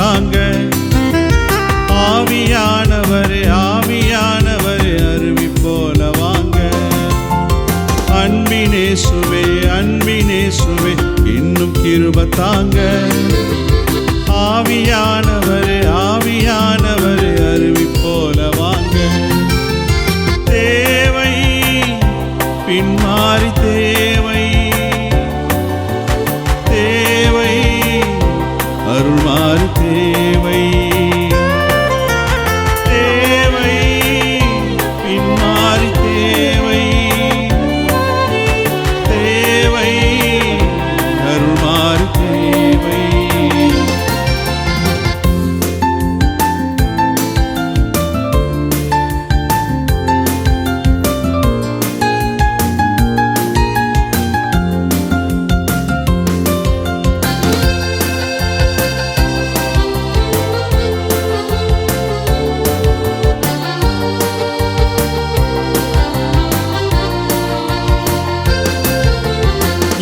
தாங்க. ஆவியானவரே ஆவியானவரே அருவி போல வாங்க. அன்பினேசுவே அன்பினேசுவே இன்னும் கிருபை தாங்க. ஆவியானவரே ஆவியானவரே அருவி போல வாங்க. தேவை பின்மாறி தேவை தேவை அருள்மாறி தேவை தேவை பின்மாறி தேவை தேவை அருள்மாறி தேவை.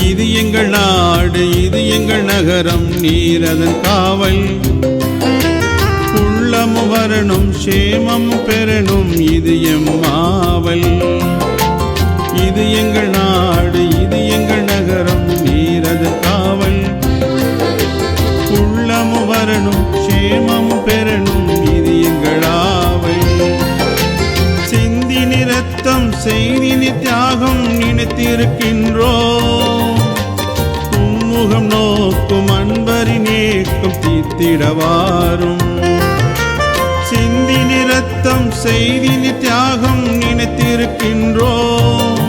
இது எங்கள் நாடு இது எங்கள் நகரம் நீர் அதன் காவல். உள்ளமும் வரணும் சேமம் பெறணும் இது எம் ஆவல். இது எங்கள் நாடு இது எங்கள் நகரம் நீர் அதன் காவல். உள்ளமும் வரணும் சேமம் பெறணும் இது எங்கள் ஆவல். சிந்தினி ரத்தம் செய்தினி தியாகம் நினைத்திருக்கின்றோம். முகம் நோக்கும் அன்பரி நேக்கும் தீர்த்திடவாரும். சிந்தினி ரத்தம் செய்தினி தியாகம் நினைத்திருக்கின்றோம்.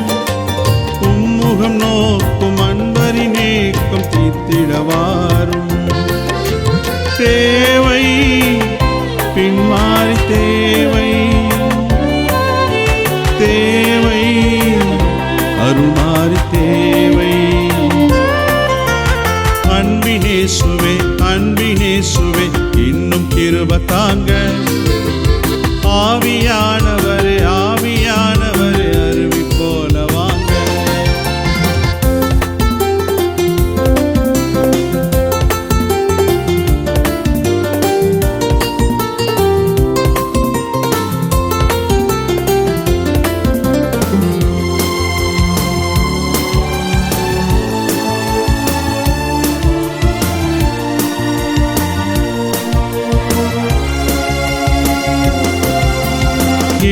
உம்முகம் நோக்கும் அன்பரி நேக்கும் தீர்த்திடவாரும். தேவை பின்மாறி தேவை தேவை அருள்மாறி தேவை. அன்பினேசுவே அன்பினேசுவே இன்னும் கிருபை தாங்க. ஆவியானவரே ஆவியானவரே அருவி போல வாங்க.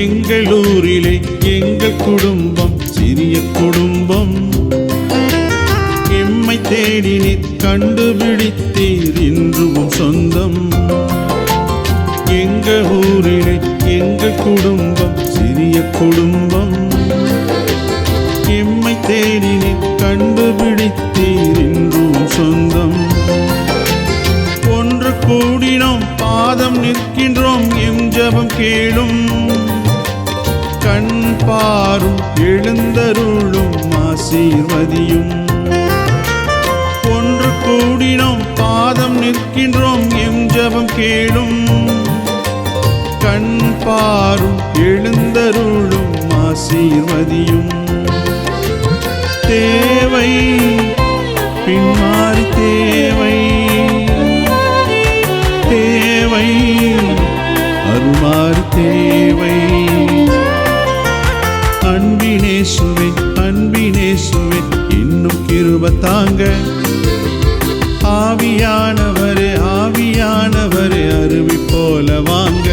எங்கள் ஊரிலே எங்கள் குடும்பம் சிறிய குடும்பம். எம்மை தேடினீர் கண்டுபிடித்தீர் இன்றும் சொந்தம். எங்கள் ஊரிலே எங்கள் குடும்பம் சிறிய குடும்பம். எம்மை தேடினீர் கண்டுபிடித்தீர் இன்றும் சொந்தம். ஒன்று கூடினோம் பாதம் நிற்கின்றோம் எம் ஜெபம் கேளும். கண் பாரும் எழுந்தருளும் ஆசீர்வதியும். ஒன்று கூடினோம் பாதம் நிற்கின்றோம் எம் ஜெபம் கேளும். கண் பாரும் எழுந்தருளும் ஆசீர்வதியும். தேவை பின்மாறி தேவை தேவை அருள்மாறி தேவை. அன்பினேசுவே அன்பினேசுவே இன்னும் கிருபை தாங்க. ஆவியானவரே ஆவியானவரே அருவி போல வாங்க.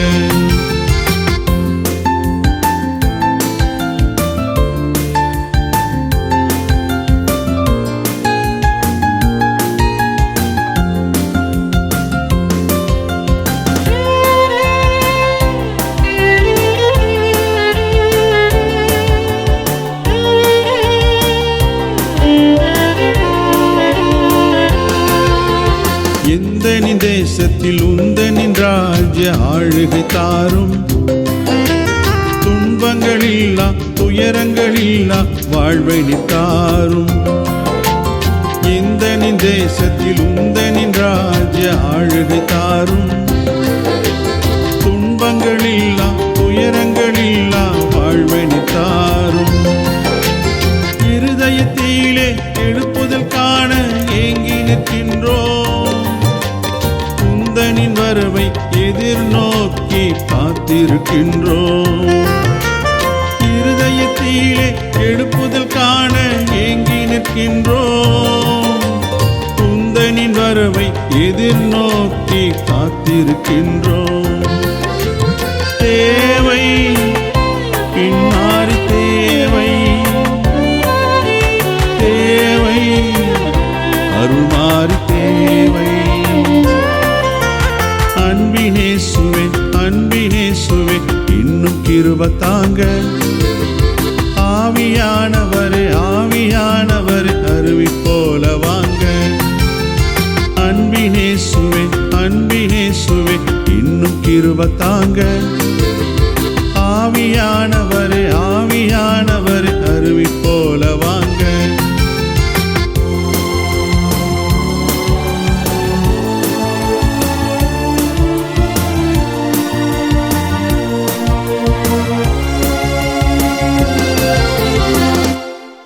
எந்தனின் தேசத்தில் உந்தனின் ராஜ்ய ஆளுகை தாரும். துன்பங்களில்லா துயரங்களில்லா வாழ்வை தாரும். எந்தனின் தேசத்தில் உந்தனின் ராஜ்ய ஆளுகை தாரும். துன்பங்களில்லா துயரங்களில்லா வாழ்வை தாரும். இருதயத்திலே எழுப்புதல் காண ஏங்கி நிற்கின்றோம். உந்தனின் காத்திருக்கின்றோம். இருதயத்திலே எழுப்புதல் காண ஏங்கி நிற்கின்றோம். உந்தனின் வரவை எதிர்நோக்கி காத்திருக்கின்றோம். தேவை பின்மாறி தேவை, தேவை அருள்மாறி தேவை. அன்பினேசுவே அன்பினேசுவே இன்னும் கிருபை தாங்க. ஆவியானவரே ஆவியானவரே அருவி போல வாங்க. அன்பினேசுவே அன்பினேசுவே இன்னும் கிருபை தாங்க. ஆவியான